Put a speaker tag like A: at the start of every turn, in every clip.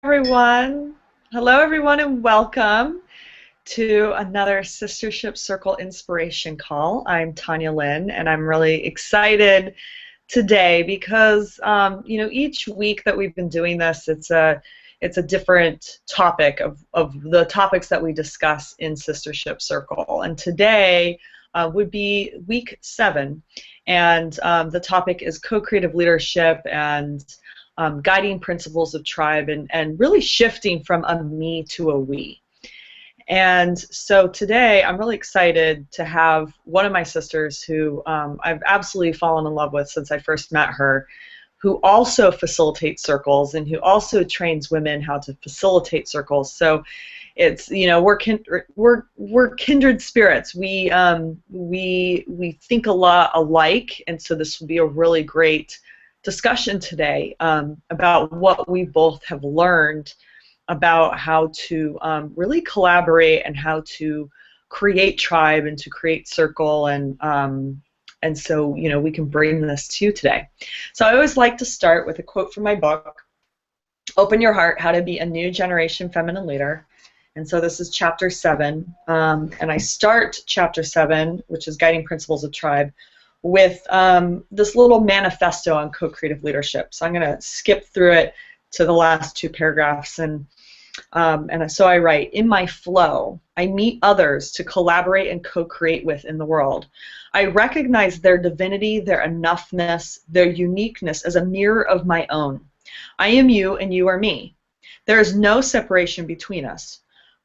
A: everyone. Hello, everyone, and welcome to another Sistership Circle Inspiration Call. I'm Tanya Lynn, and I'm really excited today because each week that we've been doing this, it's a different topic of the topics that we discuss in Sistership Circle. And today would be week 7, and the topic is co-creative leadership and guiding principles of tribe, and really shifting from a me to a we. And so today I'm really excited to have one of my sisters who I've absolutely fallen in love with since I first met her, who also facilitates circles and who also trains women how to facilitate circles. So it's, we're kindred spirits. We think a lot alike, and so this will be a really great discussion today about what we both have learned about how to really collaborate and how to create tribe and to create circle, and so we can bring this to you today. So I always like to start with a quote from my book, Open Your Heart: How to Be a New Generation Feminine Leader. And so this is chapter 7, and I start chapter 7, which is Guiding Principles of Tribe, with this little manifesto on co-creative leadership. So I'm going to skip through it to the last 2 paragraphs, and so I write, in my flow, I meet others to collaborate and co-create with in the world. I recognize their divinity, their enoughness, their uniqueness as a mirror of my own. I am you and you are me. There is no separation between us.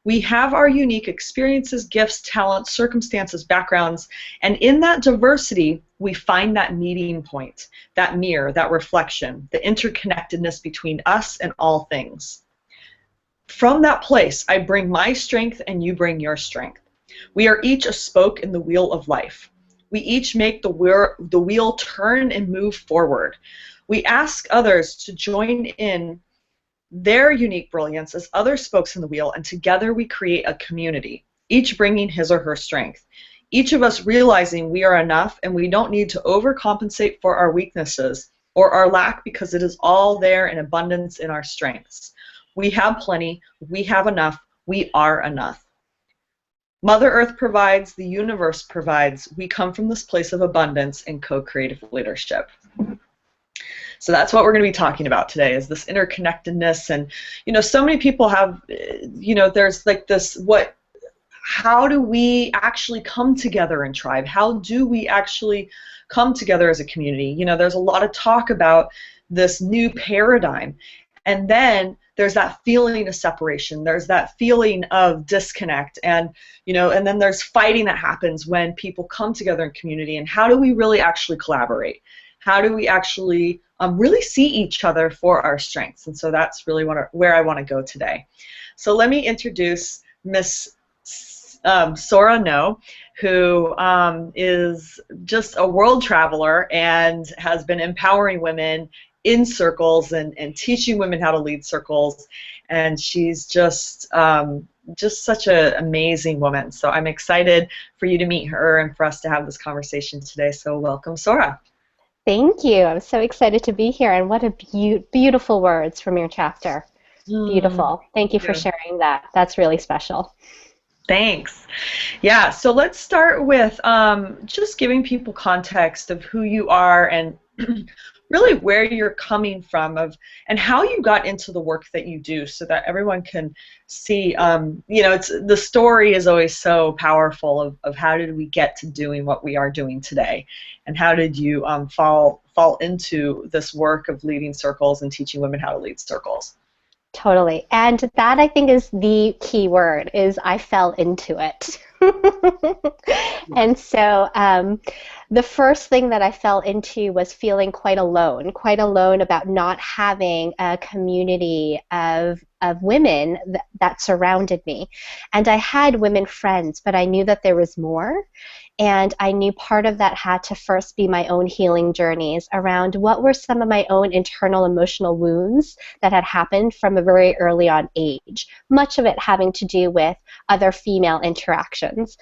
A: We have our unique experiences, gifts, talents, circumstances, backgrounds, and in that diversity, we find that meeting point, that mirror, that reflection, the interconnectedness between us and all things. From that place, I bring my strength and you bring your strength. We are each a spoke in the wheel of life. We each make the wheel turn and move forward. We ask others to join in their unique brilliance as other spokes in the wheel, and together we create a community, each bringing his or her strength. Each of us realizing we are enough and we don't need to overcompensate for our weaknesses or our lack, because it is all there in abundance in our strengths. We have plenty, we have enough, we are enough. Mother Earth provides, the universe provides. We come from this place of abundance and co-creative leadership. So that's what we're going to be talking about today, is this interconnectedness. And so many people have, there's like this, how do we actually come together in tribe? How do we actually come together as a community? There's a lot of talk about this new paradigm, and then there's that feeling of separation, there's that feeling of disconnect, and and then there's fighting that happens when people come together in community. And how do we really actually collaborate? How do we actually really see each other for our strengths? And so that's really where I want to go today. So let me introduce Miss Sora No, who is just a world traveler and has been empowering women in circles and teaching women how to lead circles. And she's just such an amazing woman. So I'm excited for you to meet her and for us to have this conversation today. So welcome, Sora.
B: Thank you. I'm so excited to be here, and what a beautiful words from your chapter. Beautiful. Thank you for sharing that. That's really special.
A: Thanks. Yeah, so let's start with just giving people context of who you are and really where you're coming from, and how you got into the work that you do, so that everyone can see. It's the story is always so powerful of how did we get to doing what we are doing today, and how did you fall into this work of leading circles and teaching women how to lead circles.
B: Totally. And that, I think, is the key word, is I fell into it. And so the first thing that I fell into was feeling quite alone about not having a community of women that surrounded me. And I had women friends, but I knew that there was more. And I knew part of that had to first be my own healing journeys around what were some of my own internal emotional wounds that had happened from a very early on age, much of it having to do with other female interactions.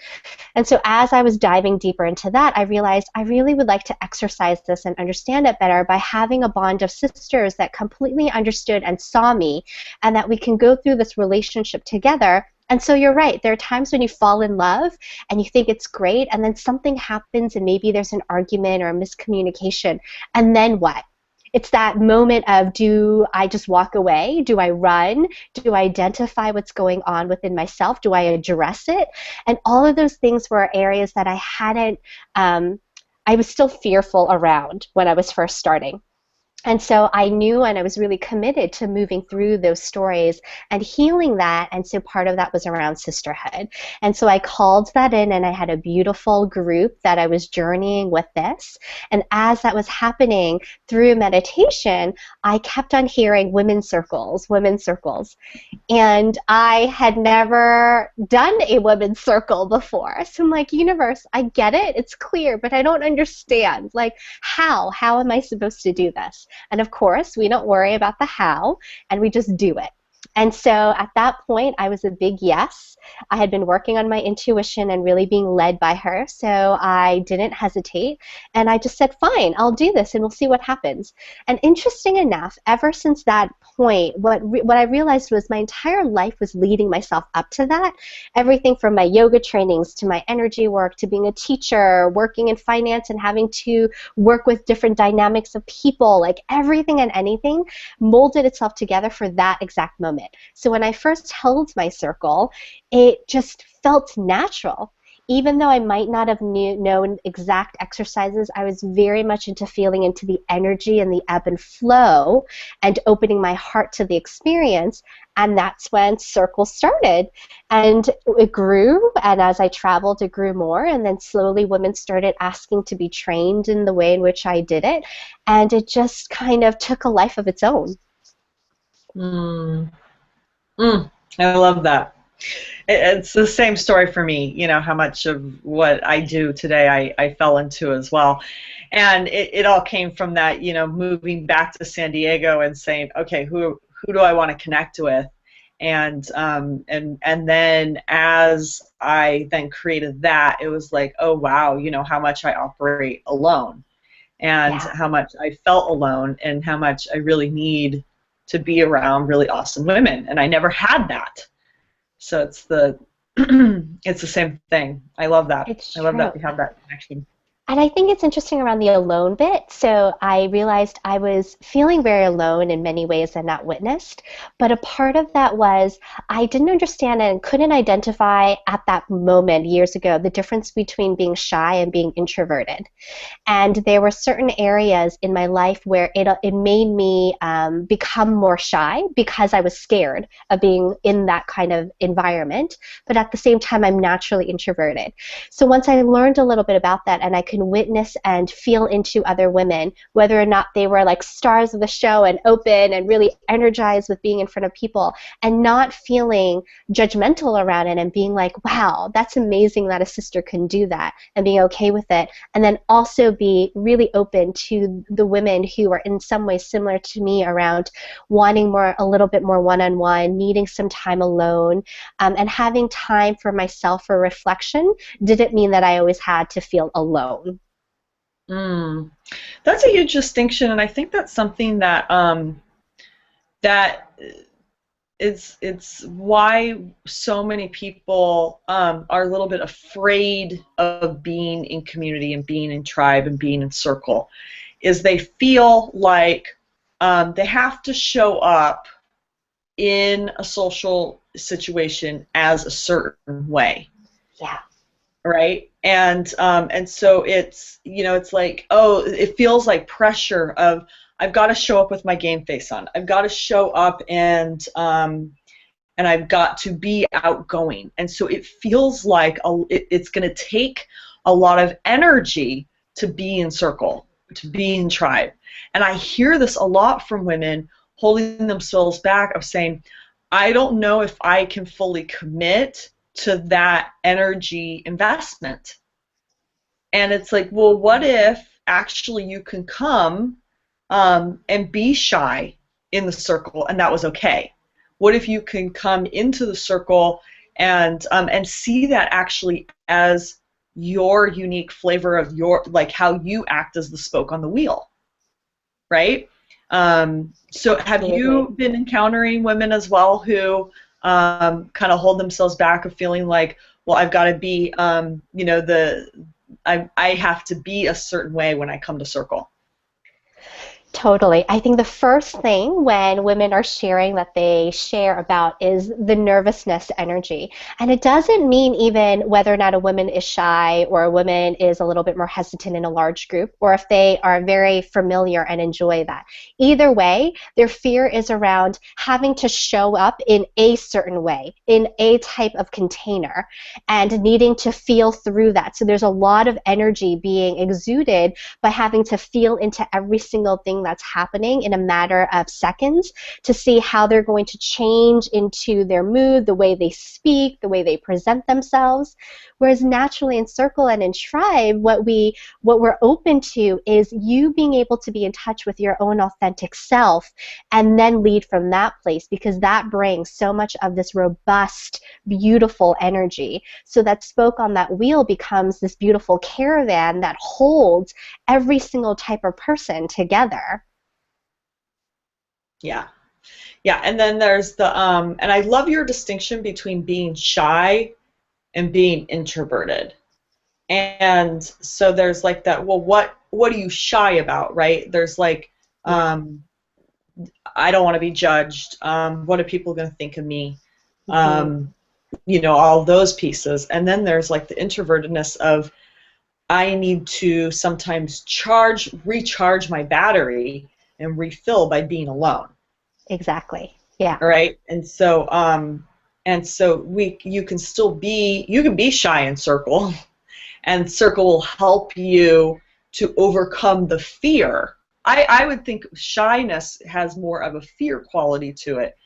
B: And so as I was diving deeper into that, I realized I really would like to exercise this and understand it better by having a bond of sisters that completely understood and saw me, and that we can go through this relationship together. And so you're right, there are times when you fall in love and you think it's great, and then something happens and maybe there's an argument or a miscommunication, and then what? It's that moment of, do I just walk away? Do I run? Do I identify what's going on within myself? Do I address it? And all of those things were areas that I hadn't, I was still fearful around when I was first starting. And so I knew, and I was really committed to moving through those stories and healing that. And so part of that was around sisterhood. And so I called that in, and I had a beautiful group that I was journeying with this. And as that was happening through meditation, I kept on hearing women's circles, women's circles. And I had never done a women's circle before. So I'm like, universe, I get it. It's clear, but I don't understand. Like, how? How am I supposed to do this? And of course, we don't worry about the how, and we just do it. And so at that point, I was a big yes. I had been working on my intuition and really being led by her, so I didn't hesitate. And I just said, fine, I'll do this, and we'll see what happens. And interesting enough, ever since that point, what I realized was my entire life was leading myself up to that. Everything from my yoga trainings to my energy work to being a teacher, working in finance and having to work with different dynamics of people, like everything and anything molded itself together for that exact moment. So when I first held my circle, it just felt natural. Even though I might not have known exact exercises, I was very much into feeling into the energy and the ebb and flow and opening my heart to the experience. And that's when circles started. And it grew, and as I traveled, it grew more. And then slowly women started asking to be trained in the way in which I did it. And it just kind of took a life of its own.
A: Mm. I love that. It's the same story for me, you know, how much of what I do today I fell into as well. And it all came from that, you know, moving back to San Diego and saying, okay, who do I want to connect with? And then as I then created that, it was like, oh, wow, you know, how much I operate alone, and
B: Yeah.
A: how much I felt alone, and how much I really need to be around really awesome women. And I never had that. So it's the it's the same thing. I love that.
B: It's
A: I love
B: true.
A: that we have that connection.
B: And I think it's interesting around the alone bit. So I realized I was feeling very alone in many ways and not witnessed. But a part of that was I didn't understand and couldn't identify at that moment years ago the difference between being shy and being introverted. And there were certain areas in my life where it made me become more shy because I was scared of being in that kind of environment. But at the same time, I'm naturally introverted. So once I learned a little bit about that, and I can witness and feel into other women, whether or not they were like stars of the show and open and really energized with being in front of people, and not feeling judgmental around it and being like, wow, that's amazing that a sister can do that, and being okay with it. And then also be really open to the women who are in some way similar to me around wanting more, a little bit more one-on-one, needing some time alone, and having time for myself for reflection didn't mean that I always had to feel alone.
A: Mm. That's a huge distinction, and I think that's something that that it's why so many people are a little bit afraid of being in community and being in tribe and being in circle, is they feel like they have to show up in a social situation as a certain way.
B: Yeah.
A: Right? And so it's, you know, it's like, oh, it feels like pressure of, I've got to show up with my game face on. I've got to show up, and I've got to be outgoing. And so it feels like it's going to take a lot of energy to be in circle, to be in tribe. And I hear this a lot from women holding themselves back, of saying, I don't know if I can fully commit to that energy investment. And it's like, well, what if actually you can come and be shy in the circle, and that was okay? What if you can come into the circle and see that actually as your unique flavor of your, like, how you act as the spoke on the wheel, right? So have
B: Absolutely.
A: you been encountering women as well who kind of hold themselves back of feeling like, well, I've got to be, I have to be a certain way when I come to circle?
B: Totally. I think the first thing when women are sharing that they share about is the nervousness energy. And it doesn't mean even whether or not a woman is shy or a woman is a little bit more hesitant in a large group, or if they are very familiar and enjoy that. Either way, their fear is around having to show up in a certain way, in a type of container, and needing to feel through that. So there's a lot of energy being exuded by having to feel into every single thing that's happening in a matter of seconds to see how they're going to change into their mood, the way they speak, the way they present themselves. Whereas naturally in circle and in tribe, what we're open to is you being able to be in touch with your own authentic self and then lead from that place, because that brings so much of this robust, beautiful energy. So that spoke on that wheel becomes this beautiful caravan that holds every single type of person together.
A: Yeah. Yeah, and then there's the and I love your distinction between being shy and being introverted. And so there's like that, well, what are you shy about, right? There's like,
B: Yeah.
A: um, I don't want to be judged. What are people going to think of me?
B: Hmm.
A: Um, all those pieces. And then there's like the introvertedness of, I need to sometimes recharge my battery and refill by being alone.
B: Exactly. Yeah.
A: All right. And so you can be shy in circle, and circle will help you to overcome the fear. I would think shyness has more of a fear quality to it.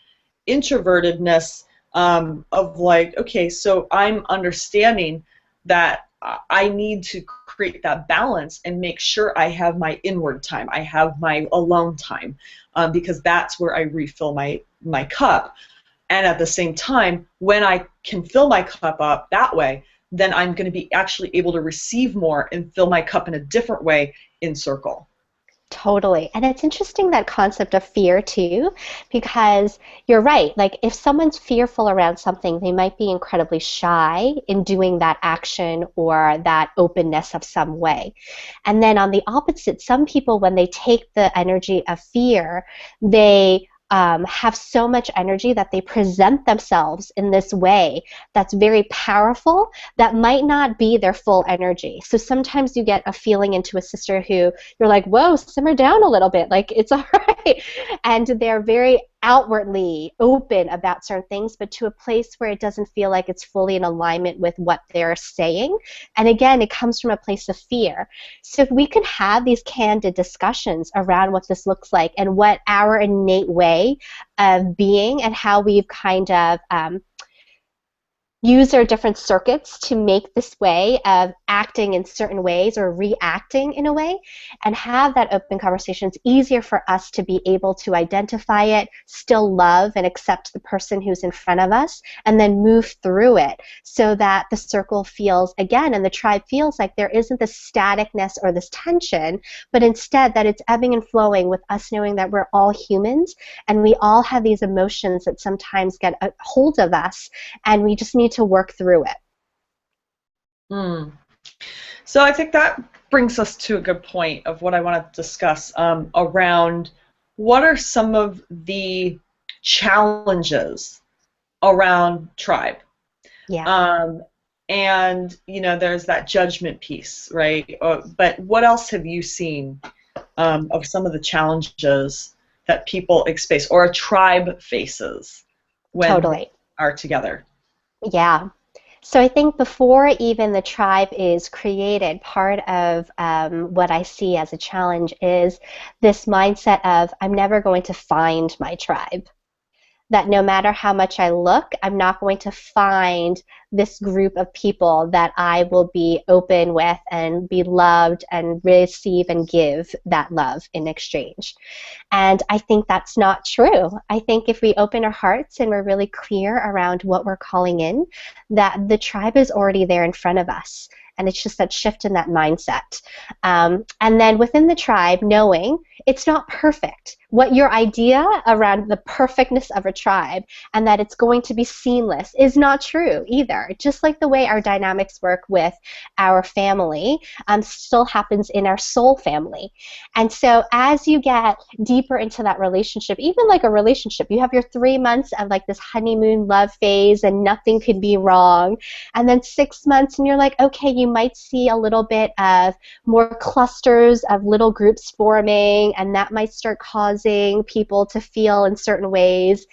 A: Introvertedness, of like, okay, so I'm understanding that I need to create that balance and make sure I have my inward time, I have my alone time, because that's where I refill my cup. And at the same time, when I can fill my cup up that way, then I'm going to be actually able to receive more and fill my cup in a different way in circle.
B: Totally. And it's interesting that concept of fear too, because you're right. Like if someone's fearful around something, they might be incredibly shy in doing that action or that openness of some way. And then on the opposite, some people, when they take the energy of fear, they have so much energy that they present themselves in this way that's very powerful that might not be their full energy. So sometimes you get a feeling into a sister who you're like, whoa, simmer down a little bit. Like, it's all right. And they're very outwardly open about certain things, but to a place where it doesn't feel like it's fully in alignment with what they're saying. And again, it comes from a place of fear. So if we can have these candid discussions around what this looks like and what our innate way of being and how we've kind of use our different circuits to make this way of acting in certain ways or reacting in a way, and have that open conversation, it's easier for us to be able to identify it, still love and accept the person who's in front of us, and then move through it so that the circle feels, again, and the tribe feels like there isn't this staticness or this tension, but instead that it's ebbing and flowing with us knowing that we're all humans and we all have these emotions that sometimes get a hold of us, and we just need to work through it.
A: Hmm. So I think that brings us to a good point of what I want to discuss, around what are some of the challenges around tribe.
B: Yeah.
A: Um, and there's that judgment piece, right? But what else have you seen, of some of the challenges that people face or a tribe faces when they
B: Totally.
A: are together?
B: Yeah. So I think before even the tribe is created, part of what I see as a challenge is this mindset of I'm never going to find my tribe. that no matter how much I look, I'm not going to find this group of people that I will be open with and be loved and receive and give that love in exchange. And I think that's not true. I think if we open our hearts and we're really clear around what we're calling in, that the tribe is already there in front of us. And it's just that shift in that mindset. And then within the tribe, knowing it's not perfect. What your idea around the perfectness of a tribe and that it's going to be seamless is not true either. Just like the way our dynamics work with our family still happens in our soul family. And so as you get deeper into that relationship, even like a relationship, you have your 3 months of like this honeymoon love phase and nothing could be wrong. And then 6 months and you're like, okay, you might see a little bit of more clusters of little groups forming, and that might start causing people to feel in certain ways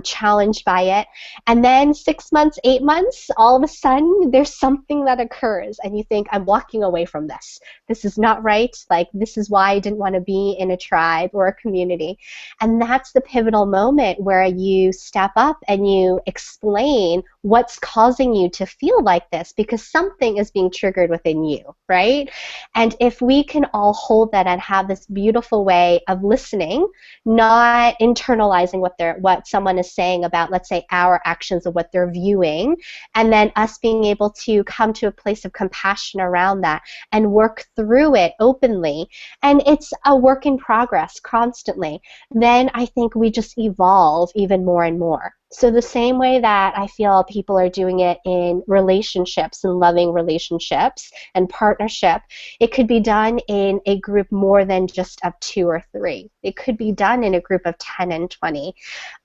B: challenged by it. And then 6 months, 8 months, all of a sudden there's something that occurs and you think, I'm walking away from this. This is not right. Like, this is why I didn't want to be in a tribe or a community. And that's the pivotal moment where you step up and you explain what's causing you to feel like this, because something is being triggered within you, right? And if we can all hold that and have this beautiful way of listening, not internalizing what someone is saying about, let's say, our actions of what they're viewing, and then us being able to come to a place of compassion around that and work through it openly, and it's a work in progress constantly, then I think we just evolve even more and more. So the same way that I feel people are doing it in relationships and loving relationships and partnership, it could be done in a group more than just of 2 or 3. It could be done in a group of 10 and 20.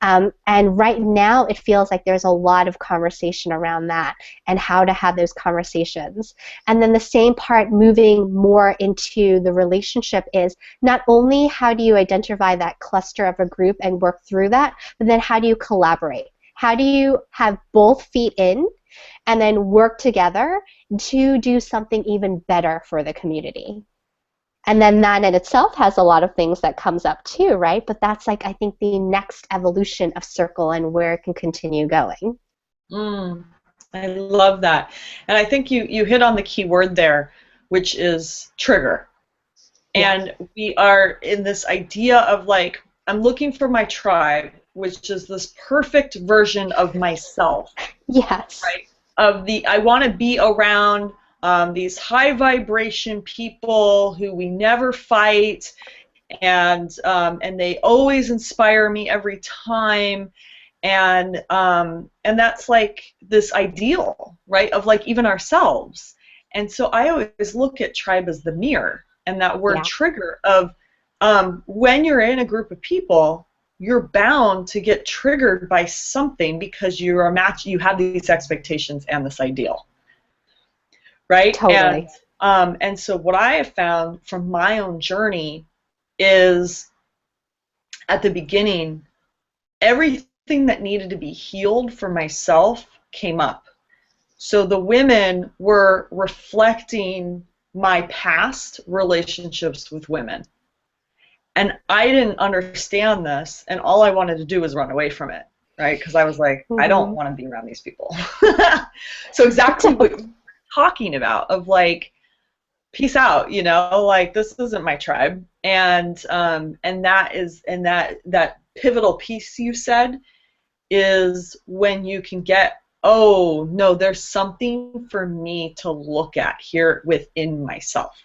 B: And right now it feels like there's a lot of conversation around that and how to have those conversations. And then the same part moving more into the relationship is not only how do you identify that cluster of a group and work through that, but then how do you collaborate? How do you have both feet in and then work together to do something even better for the community? And then that in itself has a lot of things that comes up too, right? But that's like, I think, the next evolution of Circle and where it can continue going.
A: I love that. And I think you hit on the key word there, which is trigger. And we are in this idea of like, I'm looking for my tribe, which is this perfect version of myself.
B: Yes.
A: Right? I want to be around these high vibration people who we never fight, and they always inspire me every time, and that's like this ideal, right, of like even ourselves. And so I always look at tribe as the mirror, and that word trigger of when you're in a group of people, you're bound to get triggered by something because you have these expectations and this ideal, right?
B: Totally.
A: And so what I have found from my own journey is at the beginning, everything that needed to be healed for myself came up. So the women were reflecting my past relationships with women. And I didn't understand this, and all I wanted to do was run away from it, right? Because I was like, I don't want to be around these people. So exactly what you're talking about, of like, peace out, you know, like this isn't my tribe, and that pivotal piece you said is when you can get, oh no, there's something for me to look at here within myself,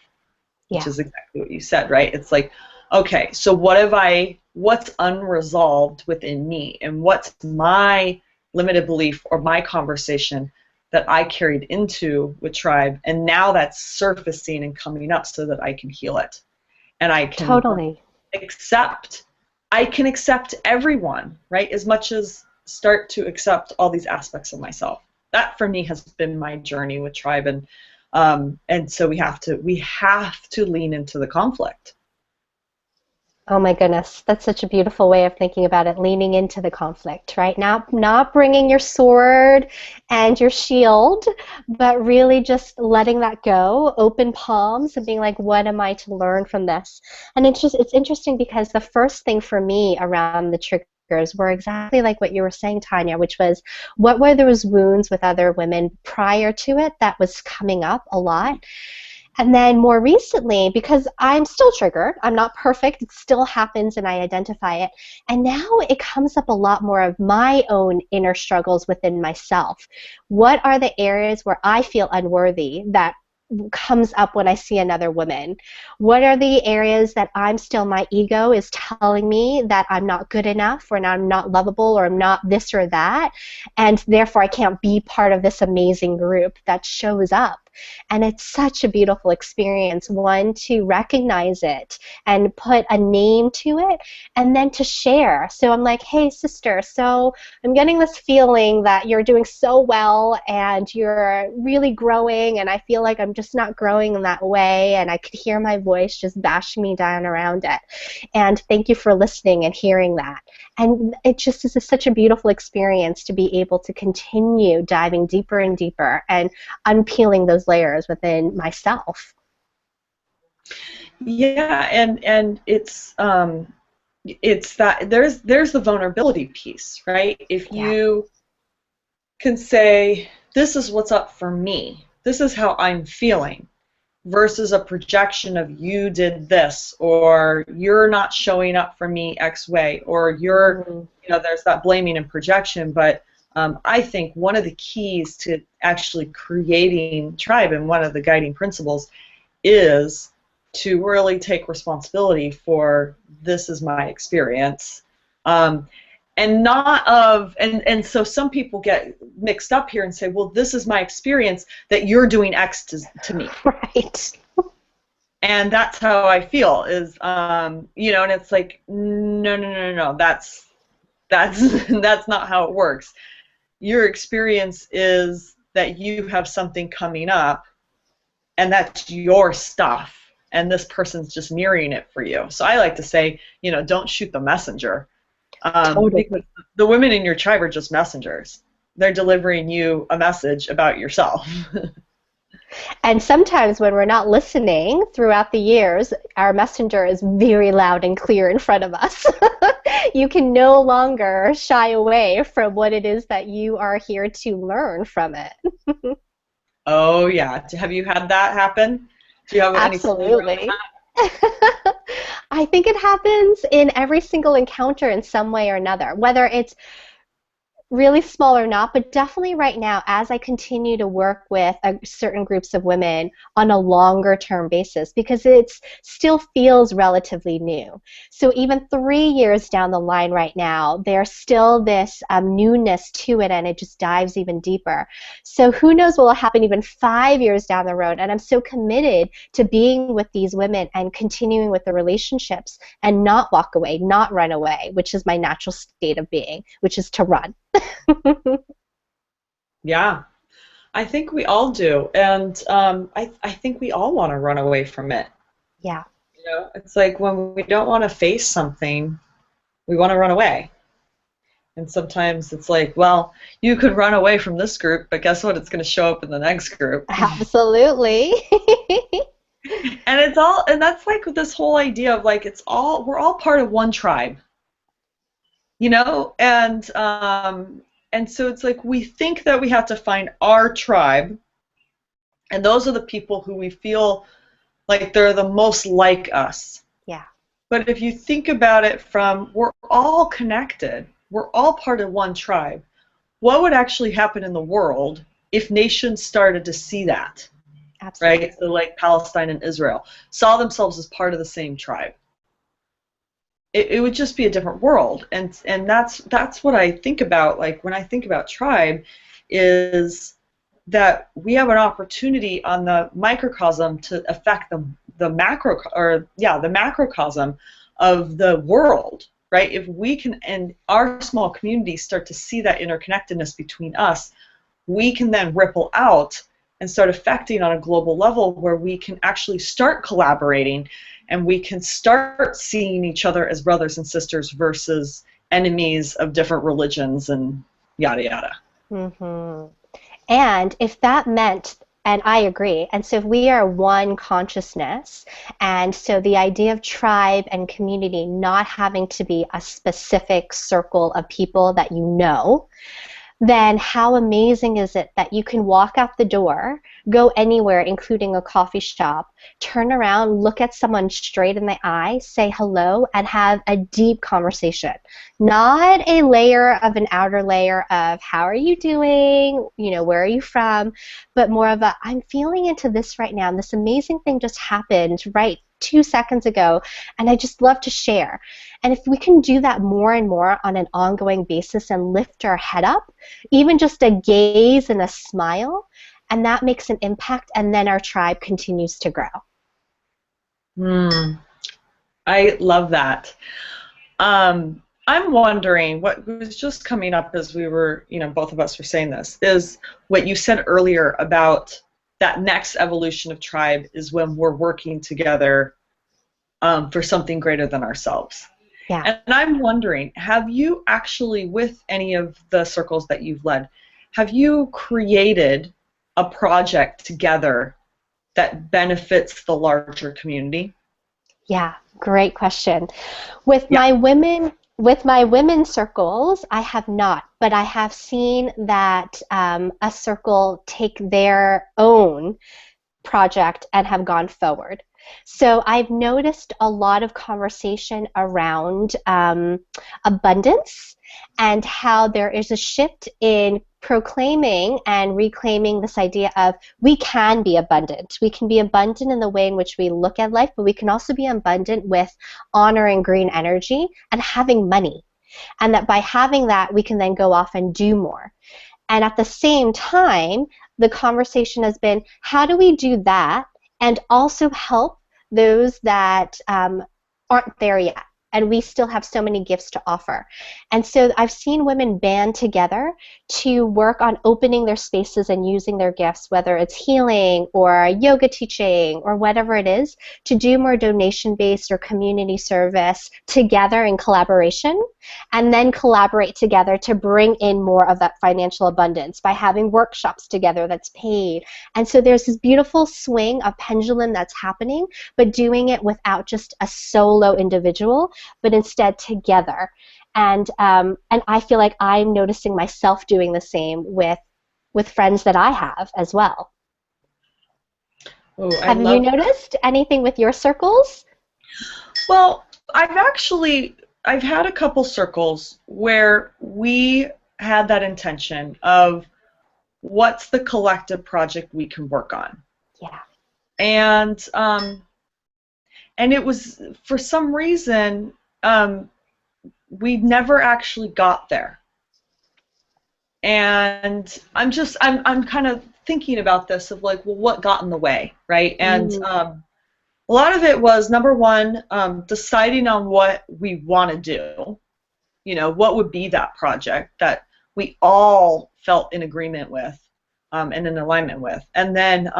A: which is exactly what you said, right? It's like, okay, so what's unresolved within me, and what's my limited belief or my conversation that I carried into with tribe, and now that's surfacing and coming up so that I can heal it. And I can accept everyone, right? As much as start to accept all these aspects of myself. That for me has been my journey with tribe, and so we have to lean into the conflict.
B: Oh my goodness, that's such a beautiful way of thinking about it, leaning into the conflict, right? Not bringing your sword and your shield, but really just letting that go, open palms, and being like, what am I to learn from this? And it's interesting because the first thing for me around the trigger triggers were exactly like what you were saying, Tanya, which was what were those wounds with other women prior to it that was coming up a lot. And then more recently, because I'm still triggered, I'm not perfect, it still happens and I identify it. And now it comes up a lot more of my own inner struggles within myself. What are the areas where I feel unworthy that comes up when I see another woman? What are the areas that my ego is telling me that I'm not good enough, or I'm not lovable, or I'm not this or that, and therefore I can't be part of this amazing group that shows up? And it's such a beautiful experience, one, to recognize it and put a name to it, and then to share. So I'm like, hey, sister, so I'm getting this feeling that you're doing so well and you're really growing, and I feel like I'm just not growing in that way, and I could hear my voice just bashing me down around it. And thank you for listening and hearing that. And it just is such a beautiful experience to be able to continue diving deeper and deeper and unpeeling those layers within myself.
A: Yeah, and it's that there's the vulnerability piece, right? If
B: Yeah.
A: you can say, this is what's up for me, this is how I'm feeling, versus a projection of you did this, or you're not showing up for me X way, or you're, there's that blaming and projection. But I think one of the keys to actually creating tribe, and one of the guiding principles, is to really take responsibility for, this is my experience. And not of, and so some people get mixed up here and say, well, this is my experience that you're doing X to me.
B: Right.
A: And that's how I feel, is, and it's like, no, that's that's not how it works. Your experience is that you have something coming up, and that's your stuff, and this person's just mirroring it for you. So I like to say, don't shoot the messenger.
B: Totally.
A: Because the women in your tribe are just messengers. They're delivering you a message about yourself.
B: And sometimes when we're not listening throughout the years, our messenger is very loud and clear in front of us. You can no longer shy away from what it is that you are here to learn from it.
A: Oh, yeah. Have you had that happen? Do you have any story around
B: Absolutely. I think it happens in every single encounter in some way or another, whether it's really small or not, but definitely right now, as I continue to work with certain groups of women on a longer term basis, because it still feels relatively new. So even 3 years down the line right now, there's still this newness to it, and it just dives even deeper. So who knows what will happen even 5 years down the road, and I'm so committed to being with these women and continuing with the relationships and not walk away, not run away, which is my natural state of being, which is to run.
A: Yeah, I think we all do, and I think we all want to run away from it.
B: Yeah.
A: It's like when we don't want to face something, we want to run away. And sometimes it's like, well, you could run away from this group, but guess what? It's going to show up in the next group.
B: Absolutely.
A: And that's like this whole idea of like, we're all part of one tribe. And so it's like we think that we have to find our tribe, and those are the people who we feel like they're the most like us.
B: Yeah.
A: But if you think about it we're all connected, we're all part of one tribe. What would actually happen in the world if nations started to see that?
B: Absolutely.
A: Right? So like Palestine and Israel saw themselves as part of the same tribe. It would just be a different world, and that's what I think about. Like when I think about tribe, is that we have an opportunity on the microcosm to affect the macrocosm of the world, right? If we can, and our small communities start to see that interconnectedness between us, we can then ripple out and start affecting on a global level, where we can actually start collaborating, and we can start seeing each other as brothers and sisters versus enemies of different religions and yada yada.
B: Mm-hmm. And if that meant And I agree. And so if we are one consciousness, and so the idea of tribe and community not having to be a specific circle of people that you know, then how amazing is it that you can walk out the door, go anywhere, including a coffee shop, turn around, look at someone straight in the eye, say hello, and have a deep conversation. Not a layer of an outer layer of how are you doing, where are you from, but more of a I'm feeling into this right now, and this amazing thing just happened right 2 seconds ago, and I just love to share. And if we can do that more and more on an ongoing basis and lift our head up, even just a gaze and a smile, and that makes an impact, and then our tribe continues to grow.
A: I love that. I'm wondering, what was just coming up as we were, both of us were saying this, is what you said earlier about that next evolution of tribe is when we're working together for something greater than ourselves.
B: Yeah.
A: And I'm wondering, have you actually, with any of the circles that you've led, have you created a project together that benefits the larger community?
B: Yeah, great question. With my women circles, I have not, but I have seen that a circle take their own project and have gone forward. So I've noticed a lot of conversation around abundance and how there is a shift in proclaiming and reclaiming this idea of we can be abundant. We can be abundant in the way in which we look at life, but we can also be abundant with honoring green energy and having money. And that by having that, we can then go off and do more. And at the same time, the conversation has been, how do we do that and also help those that aren't there yet? And we still have so many gifts to offer. And so I've seen women band together to work on opening their spaces and using their gifts, whether it's healing or yoga teaching or whatever it is, to do more donation-based or community service together in collaboration, and then collaborate together to bring in more of that financial abundance by having workshops together that's paid. And so there's this beautiful swing of pendulum that's happening, but doing it without just a solo individual, but instead together. And I feel like I'm noticing myself doing the same with friends that I have as well.
A: Oh,
B: have you noticed anything with your circles?
A: Well, I've had a couple circles where we had that intention of what's the collective project we can work on.
B: Yeah.
A: And it was, for some reason, we never actually got there. And I'm kind of thinking about this of like, well, what got in the way, right? And a lot of it was, number one, deciding on what we want to do. What would be that project that we all felt in agreement with and in alignment with. And then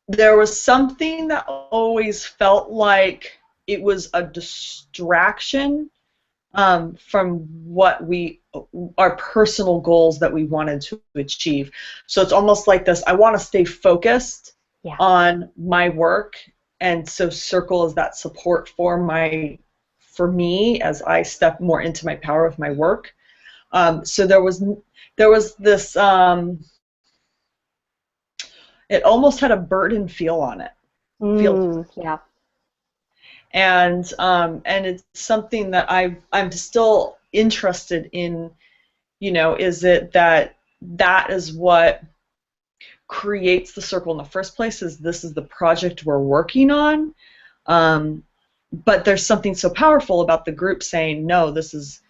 A: there was something that always felt like it was a distraction from what our personal goals that we wanted to achieve. So it's almost like this, I want to stay focused on my work, and so circle is that support for me as I step more into my power with my work. So there was this, it almost had a burden feel on it.
B: Yeah.
A: And it's something that I'm still interested in, is it that is what creates the circle in the first place, is this is the project we're working on, but there's something so powerful about the group saying, no, this is,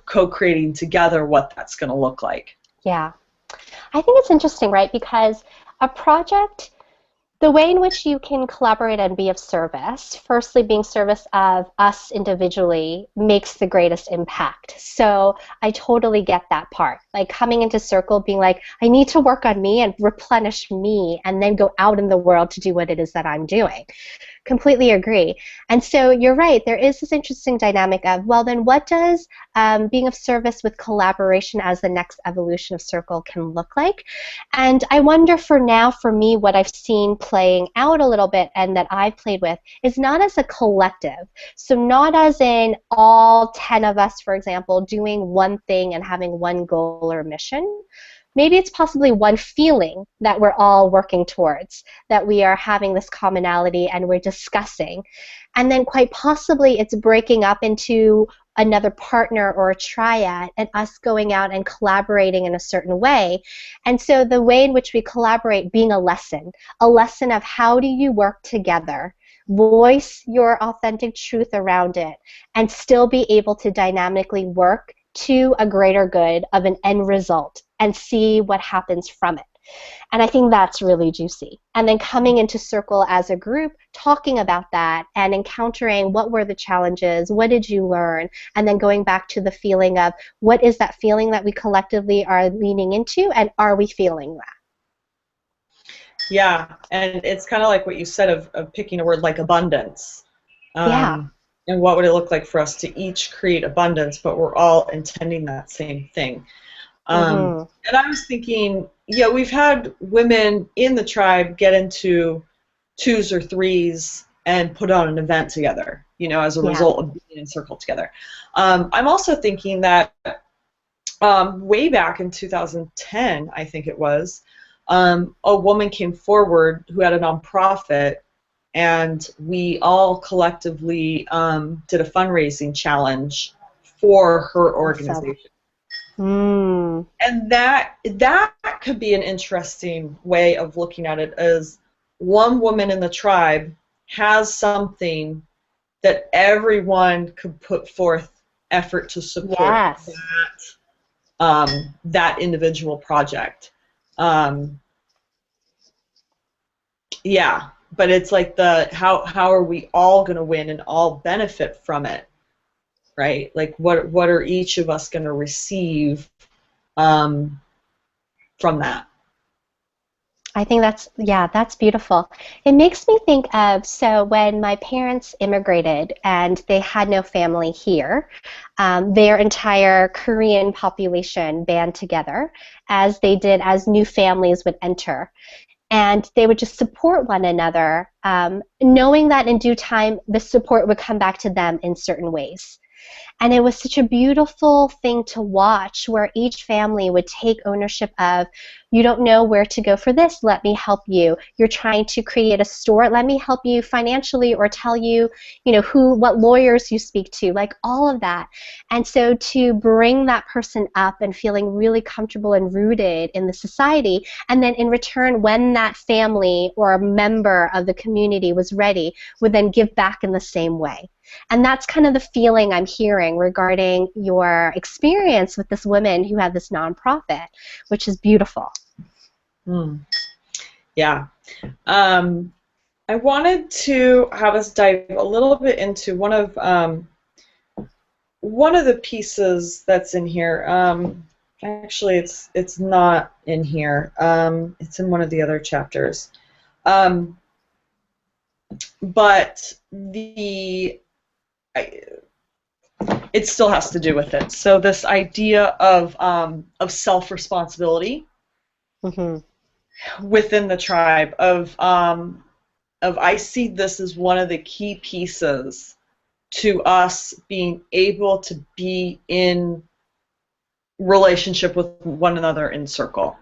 A: co-creating together what that's going to look like.
B: Yeah. I think it's interesting, right, because a project, the way in which you can collaborate and be of service, firstly being service of us individually, makes the greatest impact. So I totally get that part. Like coming into circle being like, I need to work on me and replenish me and then go out in the world to do what it is that I'm doing. Completely agree. And so you're right, there is this interesting dynamic of, well, then what does being of service with collaboration as the next evolution of circle can look like? And I wonder for now, for me, what I've seen playing out a little bit and that I've played with is not as a collective. So not as in all 10 of us, for example, doing one thing and having one goal or mission. Maybe it's possibly one feeling that we're all working towards, that we are having this commonality and we're discussing. And then quite possibly it's breaking up into another partner or a triad and us going out and collaborating in a certain way. And so the way in which we collaborate being a lesson of how do you work together, voice your authentic truth around it, and still be able to dynamically work to a greater good of an end result and see what happens from it. And I think that's really juicy. And then coming into circle as a group, talking about that and encountering what were the challenges, what did you learn, and then going back to the feeling of what is that feeling that we collectively are leaning into, and are we feeling that?
A: Yeah, and it's kind of like what you said of picking a word like abundance.
B: Yeah.
A: And what would it look like for us to each create abundance, but we're all intending that same thing.
B: Mm-hmm.
A: And I was thinking, yeah, we've had women in the tribe get into twos or threes and put on an event together, as a
B: Yeah.
A: result of being in circle together. I'm also thinking that way back in 2010, I think it was, a woman came forward who had a nonprofit, and we all collectively did a fundraising challenge for her organization.
B: Awesome.
A: And that could be an interesting way of looking at it, as one woman in the tribe has something that everyone could put forth effort to support.
B: Yes.
A: That individual project. Yeah, but it's like how are we all going to win and all benefit from it, right? Like what are each of us going to receive from that?
B: I think that's beautiful. It makes me think of, so when my parents immigrated and they had no family here, their entire Korean population band together as they did as new families would enter. And they would just support one another, knowing that in due time the support would come back to them in certain ways. And it was such a beautiful thing to watch, where each family would take ownership of, you don't know where to go for this, let me help you. You're trying to create a store, let me help you financially, or tell you, what lawyers you speak to, like all of that. And so to bring that person up and feeling really comfortable and rooted in the society, and then in return, when that family or a member of the community was ready, would then give back in the same way. And that's kind of the feeling I'm hearing regarding your experience with this woman who had this nonprofit, which is beautiful.
A: Yeah. I wanted to have us dive a little bit into one of the pieces that's in here. Actually, it's not in here. It's in one of the other chapters. But it still has to do with it. So this idea of self-responsibility within the tribe, of I see this as one of the key pieces to us being able to be in relationship with one another in circle,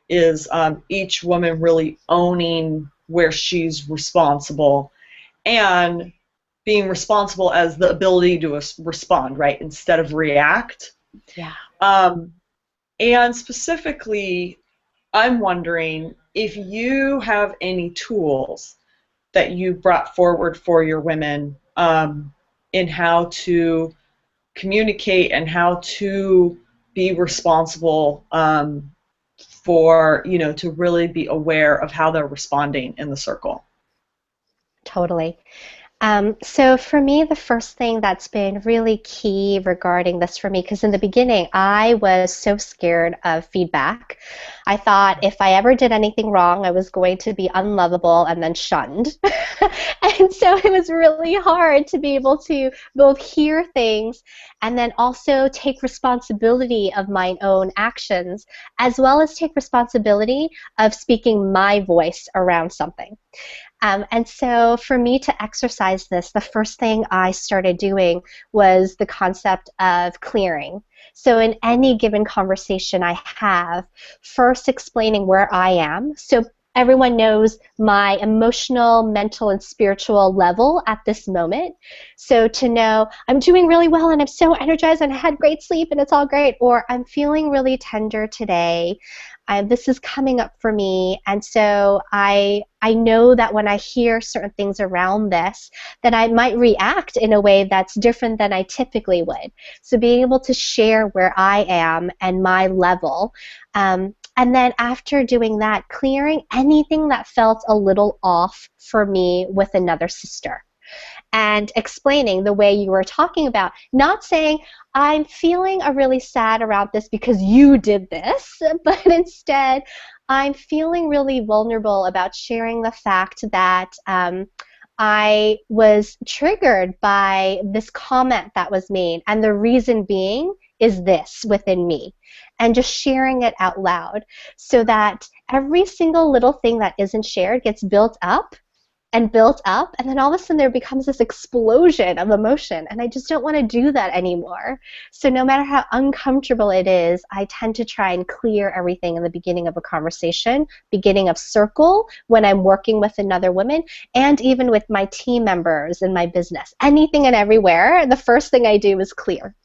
A: is each woman really owning where she's responsible, and being responsible as the ability to respond, right, instead of react.
B: Yeah.
A: And specifically, I'm wondering if you have any tools that you brought forward for your women in how to communicate and how to be responsible for, to really be aware of how they're responding in the circle.
B: Totally. So for me, the first thing that's been really key regarding this for me, because in the beginning, I was so scared of feedback. I thought if I ever did anything wrong, I was going to be unlovable and then shunned. And so it was really hard to be able to both hear things and then also take responsibility of my own actions, as well as take responsibility of speaking my voice around something. And so for me to exercise this, the first thing I started doing was the concept of clearing. So in any given conversation I have, first explaining where I am. So everyone knows my emotional, mental, and spiritual level at this moment. So to know I'm doing really well and I'm so energized and I had great sleep and it's all great, or I'm feeling really tender today. This is coming up for me, and so I know that when I hear certain things around this, that I might react in a way that's different than I typically would. So being able to share where I am and my level, and then after doing that, clearing anything that felt a little off for me with another sister and explaining the way you were talking about, not saying, I'm feeling a really sad around this because you did this, but instead, I'm feeling really vulnerable about sharing the fact that I was triggered by this comment that was made, and the reason being is this within me, and just sharing it out loud so that every single little thing that isn't shared gets built up, and then all of a sudden there becomes this explosion of emotion, and I just don't want to do that anymore. So no matter how uncomfortable it is, I tend to try and clear everything in the beginning of a conversation, beginning of circle, when I'm working with another woman, and even with my team members in my business. Anything and everywhere, the first thing I do is clear.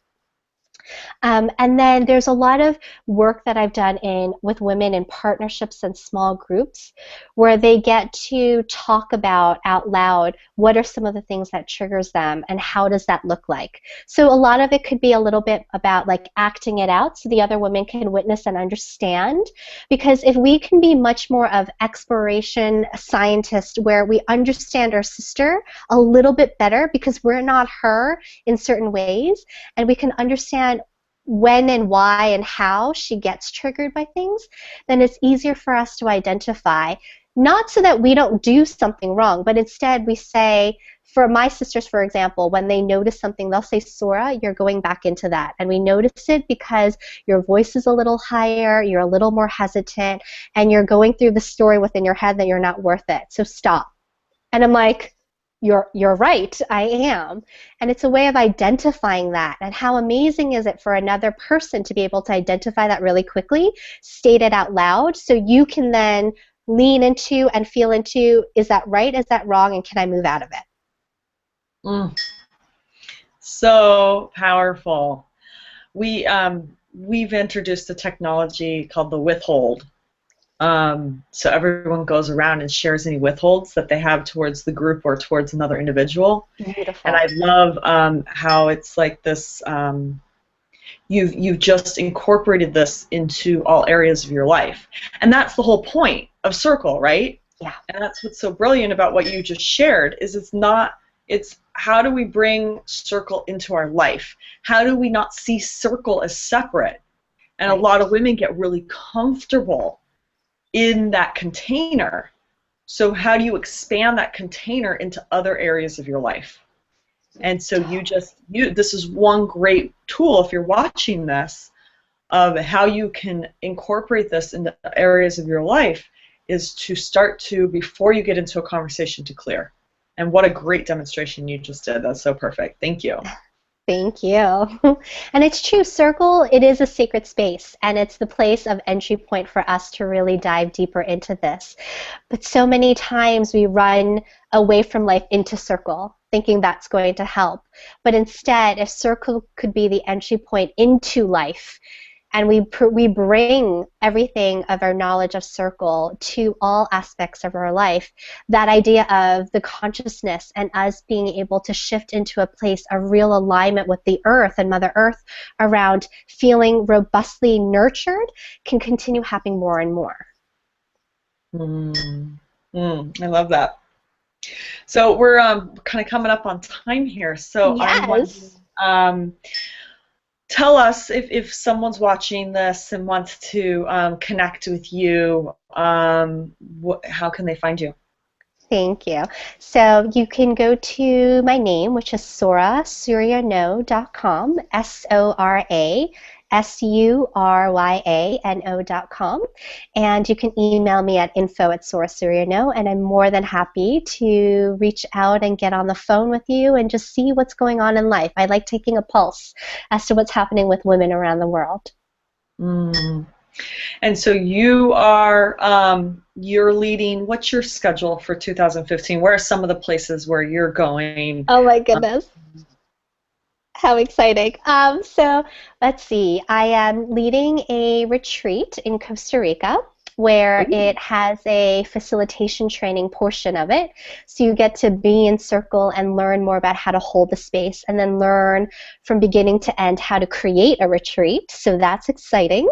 B: And then there's a lot of work that I've done with women in partnerships and small groups where they get to talk about out loud what are some of the things that triggers them and how does that look like. So a lot of it could be a little bit about like acting it out so the other women can witness and understand, because if we can be much more of exploration scientist where we understand our sister a little bit better because we're not her in certain ways, and we can understand when and why and how she gets triggered by things, then it's easier for us to identify, not so that we don't do something wrong, but instead we say, for my sisters, for example, when they notice something, they'll say, Sora, you're going back into that. And we notice it because your voice is a little higher, you're a little more hesitant, and you're going through the story within your head that you're not worth it. So stop. And I'm like, you're right, I am. And it's a way of identifying that. And how amazing is it for another person to be able to identify that really quickly, state it out loud, so you can then lean into and feel into, is that right, is that wrong, and can I move out of it?
A: So powerful. We've introduced a technology called the withhold. So everyone goes around and shares any withholds that they have towards the group or towards another individual.
B: Beautiful.
A: And I love how it's like this. You've just incorporated this into all areas of your life, and that's the whole point of Circle, right?
B: Yeah.
A: And that's what's so brilliant about what you just shared is it's how do we bring Circle into our life? How do we not see Circle as separate? And
B: Right.
A: a lot of women get really comfortable in that container. So how do you expand that container into other areas of your life? And so this is one great tool if you're watching this of how you can incorporate this into areas of your life is to start to, before you get into a conversation, to clear. And what a great demonstration you just did. That's so perfect. Thank you.
B: Thank you. And it's true, Circle, it is a sacred space, and it's the place of entry point for us to really dive deeper into this. But so many times we run away from life into Circle, thinking that's going to help. But instead, if Circle could be the entry point into life, and we bring everything of our knowledge of Circle to all aspects of our life, that idea of the consciousness and us being able to shift into a place of real alignment with the earth and Mother Earth around feeling robustly nurtured can continue happening more and more.
A: I love that. So we're kind of coming up on time here. So I'm wondering,
B: Yes.
A: tell us if someone's watching this and wants to connect with you, how can they find you?
B: Thank you. So you can go to my name, which is sorasuryano.com, SoraSuryano.com. And you can email me at info@sorasurya.no, and I'm more than happy to reach out and get on the phone with you and just see what's going on in life. I like taking a pulse as to what's happening with women around the world.
A: Mm. And so you are you're leading. What's your schedule for 2015? Where are some of the places where you're going?
B: Oh my
A: Um,
B: goodness. How exciting. So let's see. I am leading a retreat in Costa Rica where
A: ooh,
B: it has a facilitation training portion of it. So you get to be in circle and learn more about how to hold the space and then learn from beginning to end how to create a retreat. So that's exciting.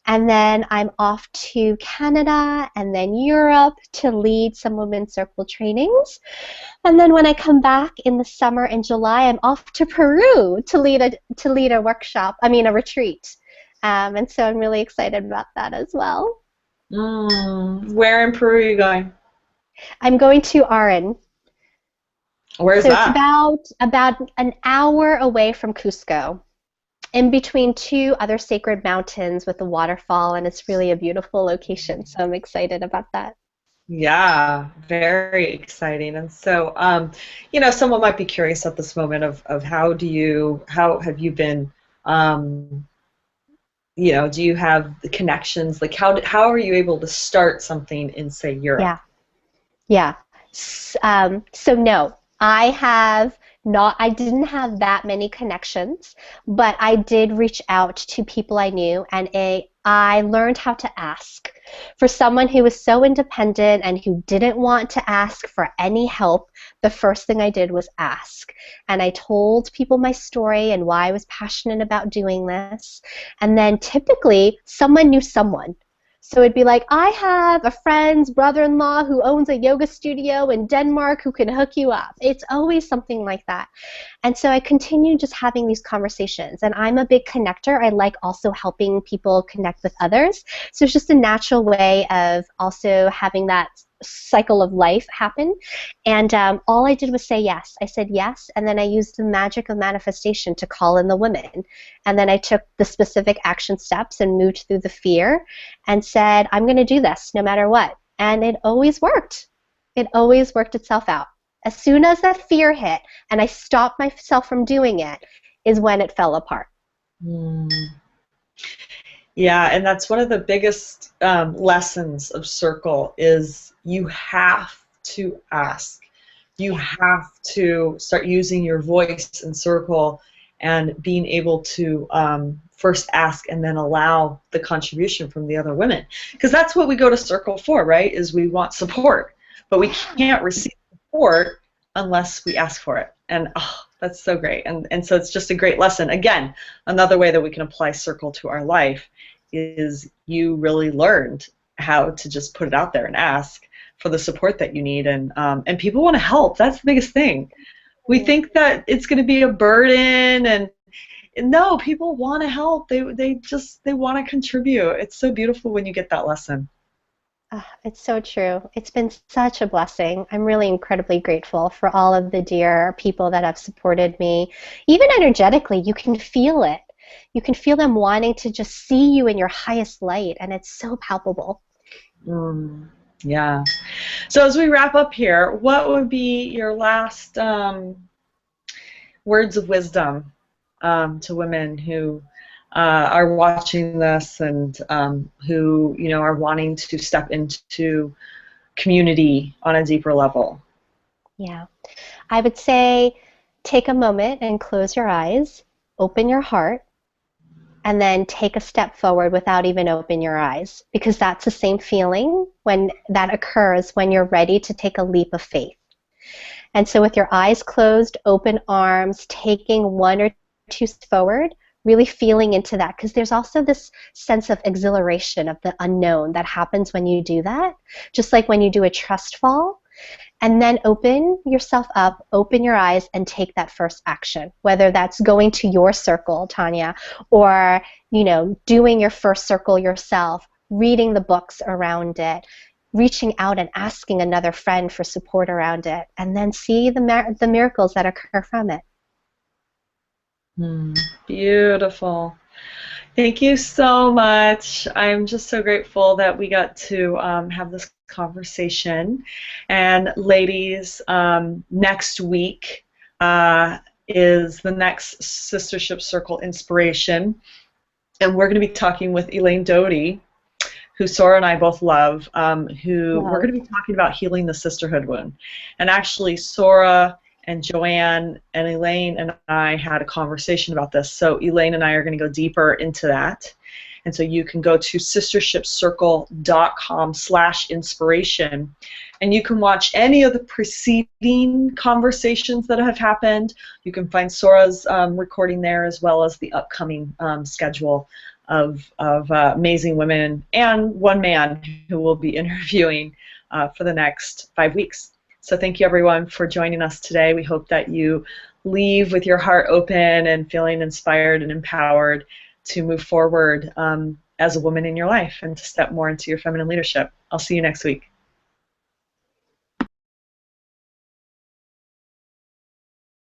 B: And then I'm off to Canada and then Europe to lead some women's circle trainings. And then when I come back in the summer in July, I'm off to Peru to lead a workshop. I mean, a retreat. And so I'm really excited about that as well.
A: where in Peru are you going?
B: I'm going to Aran.
A: Where's
B: So it's
A: that?
B: about an hour away from Cusco, in between two other sacred mountains with a waterfall, and it's really a beautiful location. So I'm excited about that.
A: Yeah, very exciting. And so, someone might be curious at this moment of how have you been, um, do you have the connections? Like, how are you able to start something in, say, Europe?
B: Yeah. Yeah. So no, I have not, I didn't have that many connections, but I did reach out to people I knew and I learned how to ask. For someone who was so independent and who didn't want to ask for any help, the first thing I did was ask. And I told people my story and why I was passionate about doing this. And then typically someone knew someone. So it'd be like, I have a friend's brother-in-law who owns a yoga studio in Denmark who can hook you up. It's always something like that. And so I continue just having these conversations. And I'm a big connector. I like also helping people connect with others. So it's just a natural way of also having that cycle of life happen. And all I did was say yes. I said yes, and then I used the magic of manifestation to call in the women. And then I took the specific action steps and moved through the fear and said, I'm going to do this no matter what. And it always worked. It always worked itself out. As soon as that fear hit and I stopped myself from doing it is when it fell apart.
A: Mm. Yeah, and that's one of the biggest lessons of Circle is you have to ask. You have to start using your voice in Circle and being able to first ask and then allow the contribution from the other women. Because that's what we go to Circle for, right? Is we want support. But we can't receive support unless we ask for it. And oh, that's so great. And so it's just a great lesson. Again, another way that we can apply Circle to our life is you really learned how to just put it out there and ask for the support that you need, and people want to help. That's the biggest thing. We think that it's going to be a burden, and no, people want to help. They want to contribute. It's so beautiful when you get that lesson.
B: It's so true. It's been such a blessing. I'm really incredibly grateful for all of the dear people that have supported me. Even energetically, you can feel it. You can feel them wanting to just see you in your highest light, and it's so palpable.
A: Mm, yeah. So as we wrap up here, what would be your last words of wisdom to women who are watching this and who are wanting to step into community on a deeper level?
B: Yeah. I would say take a moment and close your eyes, open your heart, and then take a step forward without even opening your eyes, because that's the same feeling when that occurs when you're ready to take a leap of faith. And so with your eyes closed, open arms, taking one or two steps forward, really feeling into that, because there's also this sense of exhilaration of the unknown that happens when you do that, just like when you do a trust fall. And then open yourself up, open your eyes, and take that first action, whether that's going to your circle, Tanya, or, doing your first circle yourself, reading the books around it, reaching out and asking another friend for support around it, and then see the miracles that occur from it.
A: Beautiful. Thank you so much. I'm just so grateful that we got to have this conversation. And ladies, next week is the next Sistership Circle Inspiration. And we're going to be talking with Elaine Doty, who Sora and I both love, who we're going to be talking about healing the sisterhood wound. And actually, Sora and Joanne and Elaine and I had a conversation about this. So Elaine and I are going to go deeper into that. And so you can go to sistershipcircle.com/inspiration, and you can watch any of the preceding conversations that have happened. You can find Sora's recording there, as well as the upcoming schedule of amazing women and one man who will be interviewing for the next 5 weeks. So thank you, everyone, for joining us today. We hope that you leave with your heart open and feeling inspired and empowered to move forward as a woman in your life and to step more into your feminine leadership. I'll see you next week.